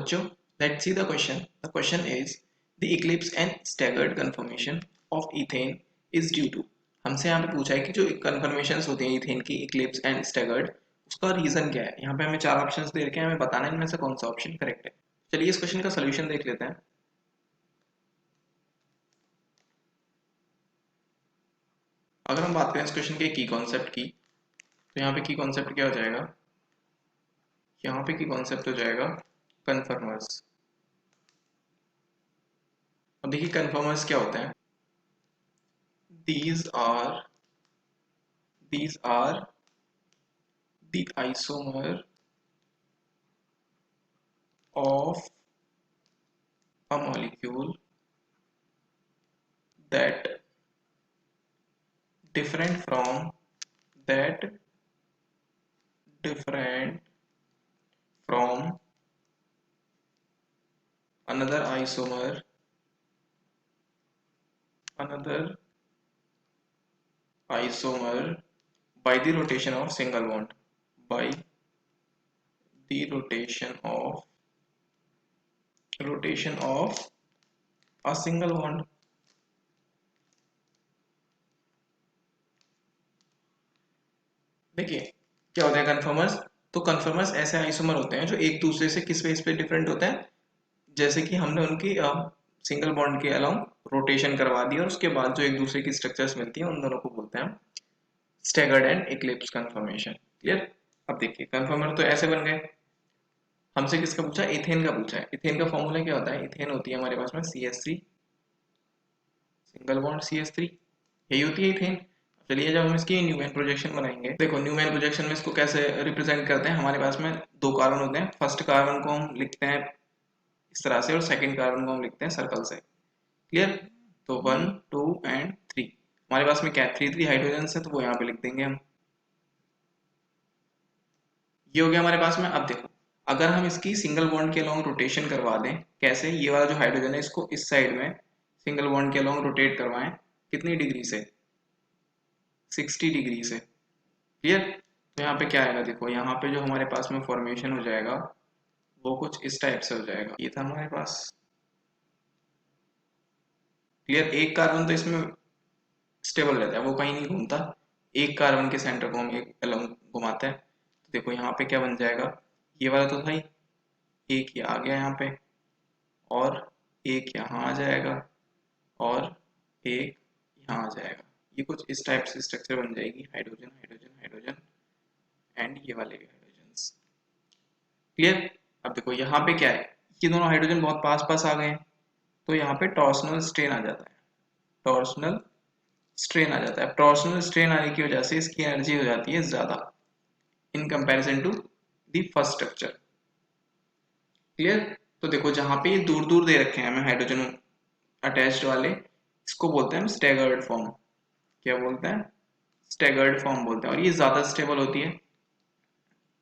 बच्चों, let's see the question. The question is the eclipse and staggered conformation of ethane is due to. हमसे यहाँ पे पूछा है कि जो कन्फर्मेशंस होती हैं इथेन की इक्लिप्स एंड स्टैगर्ड, उसका रीजन क्या है। यहाँ पे हमें 4 ऑप्शंस दे रखे हैं, हमें बताना है इनमें से कौन सा ऑप्शन करेक्ट है। चलिए इस क्वेश्चन का सोल्यूशन देख लेते हैं। अगर हम बात करें इस क्वेश्चन के की कॉन्सेप्ट की, तो यहाँ पे की कॉन्सेप्ट क्या हो जाएगा, यहाँ पे की कॉन्सेप्ट हो जाएगा कन्फर्मर्स। अब देखिए कन्फर्मर्स क्या होते हैं। these are the isomer of a molecule that different from another isomer by the rotation of single bond, by the rotation of a single bond। देखिए क्या होता है कन्फर्मर्स, तो कन्फर्मर्स ऐसे आइसोमर होते हैं जो एक दूसरे से किस बेस पे डिफरेंट होते हैं, जैसे कि हमने उनकी सिंगल बॉन्ड के अलाउंग रोटेशन करवा दी और उसके बाद जो एक दूसरे की स्ट्रक्चर्स मिलती हैं उन दोनों को बोलते हैं staggered and eclipse conformation. Clear. अब देखिए कन्फर्मर तो ऐसे बन गए। हमसे किसका पूछा, इथेन का पूछा है। इथेन का फॉर्मूला क्या होता है, इथेन होती है हमारे पास में CH3 सिंगल बॉन्ड CH3, यही होती है इथेन। चलिए जब हम इसकी न्यूमैन प्रोजेक्शन बनाएंगे, देखो न्यूमैन प्रोजेक्शन में इसको कैसे रिप्रेजेंट करते हैं। हमारे पास में 2 कार्बन होते हैं, फर्स्ट कार्बन को हम लिखते हैं इस तरह से और सेकंड कार्बन को हम लिखते हैं सर्कल से। क्लियर। तो 1 2 एंड 3 हमारे पास में क्या है, 3 हाइड्रोजन है, तो वो यहाँ पे लिख देंगे हम। ये हो गया हमारे पास में। अब देखो अगर हम इसकी सिंगल बॉन्ड के अलोंग रोटेशन करवा दें, कैसे, ये वाला जो हाइड्रोजन है इसको इस साइड में सिंगल बॉन्ड के अलोंग रोटेट करवाएं, कितनी डिग्री से, 60 डिग्री से। क्लियर। तो यहाँ पे क्या आएगा, देखो यहाँ पे जो हमारे पास में फॉर्मेशन हो जाएगा वो कुछ इस टाइप से हो जाएगा। ये था हमारे पास। क्लियर। एक कार्बन तो इसमें स्टेबल रहता है, वो कहीं नहीं घूमता। एक कार्बन के सेंटर को हम एक अलोंग घुमाते हैं, तो देखो यहाँ पे क्या बन जाएगा, ये वाला तो था ही, एक ये आ गया यहाँ पे और एक यहाँ आ जाएगा और एक यहाँ आ जाएगा। ये कुछ इस टाइप से स्ट्रक्चर बन जाएगी, हाइड्रोजन हाइड्रोजन हाइड्रोजन एंड ये वाले भी हाइड्रोजन। क्लियर। अब देखो यहाँ पे क्या है, ये दोनों हाइड्रोजन बहुत पास पास आ गए हैं, तो यहाँ पे टॉर्सनल स्ट्रेन आ जाता है, टॉर्सनल स्ट्रेन आ जाता है। टॉर्सनल स्ट्रेन आने की वजह से इसकी एनर्जी हो जाती है ज्यादा in comparison to the first structure. Clear. तो देखो जहां पे ये दूर दूर दे रखे हैं हमें हाइड्रोजन अटैच्ड वाले, इसको बोलते हैं हम स्टैगर्ड फॉर्म। क्या बोलते हैं, स्टैगर्ड फॉर्म बोलते हैं, और ये ज्यादा स्टेबल होती है।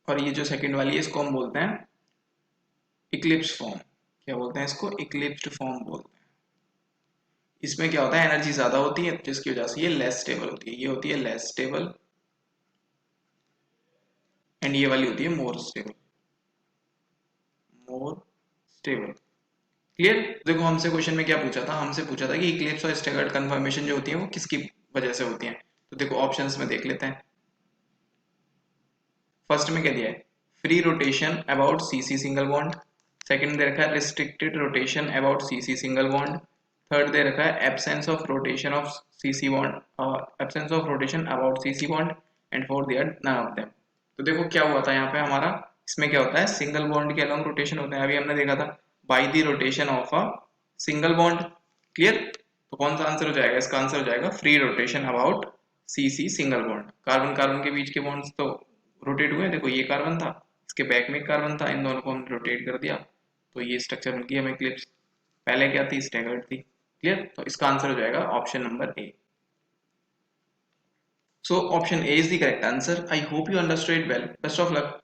और ये जो सेकंड वाली है इसको हम बोलते हैं इक्लिप्स फॉर्म। क्या बोलते हैं इसको, इक्लिप्स्ड फॉर्म बोलते हैं। इसमें क्या होता है, एनर्जी ज्यादा होती है जिसकी वजह से ये लेस स्टेबल होती है। ये होती है लेस स्टेबल एंड ये वाली होती है more stable, more stable. Clear. देखो हमसे क्वेश्चन में क्या पूछा था, हमसे पूछा था कि इक्लिप्स और स्टैगर्ड कन्फर्मेशन जो होती है वो किसकी वजह से होती है। तो देखो ऑप्शंस में देख लेते हैं। फर्स्ट में क्या दिया है, free rotation about CC single bond. Second दे रखा है restricted rotation about CC single bond. Third दे रखा है absence of rotation of CC bond, absence of rotation about CC bond. And fourth दिया नन ऑफ देम। तो देखो क्या हुआ था यहाँ पे हमारा, इसमें क्या होता है, सिंगल बॉन्ड के अलोंग रोटेशन होता है, अभी हमने देखा था by the rotation of a single bond. Clear. तो कौन सा आंसर हो जाएगा, इसका आंसर हो जाएगा free rotation about CC single bond. Carbon carbon के बीच के बॉन्ड्स तो रोटेट हुए, देखो ये कार्बन था, इसके बैक में एक कार्बन था, इन दोनों को हमने रोटेट कर दिया तो ये स्ट्रक्चर बन गई हमें इक्लिप्स। पहले क्या थी, स्टैगर्ड थी। क्लियर। तो इसका आंसर हो जाएगा option number A. So option A is the correct answer. I hope you understood it well. Best of luck.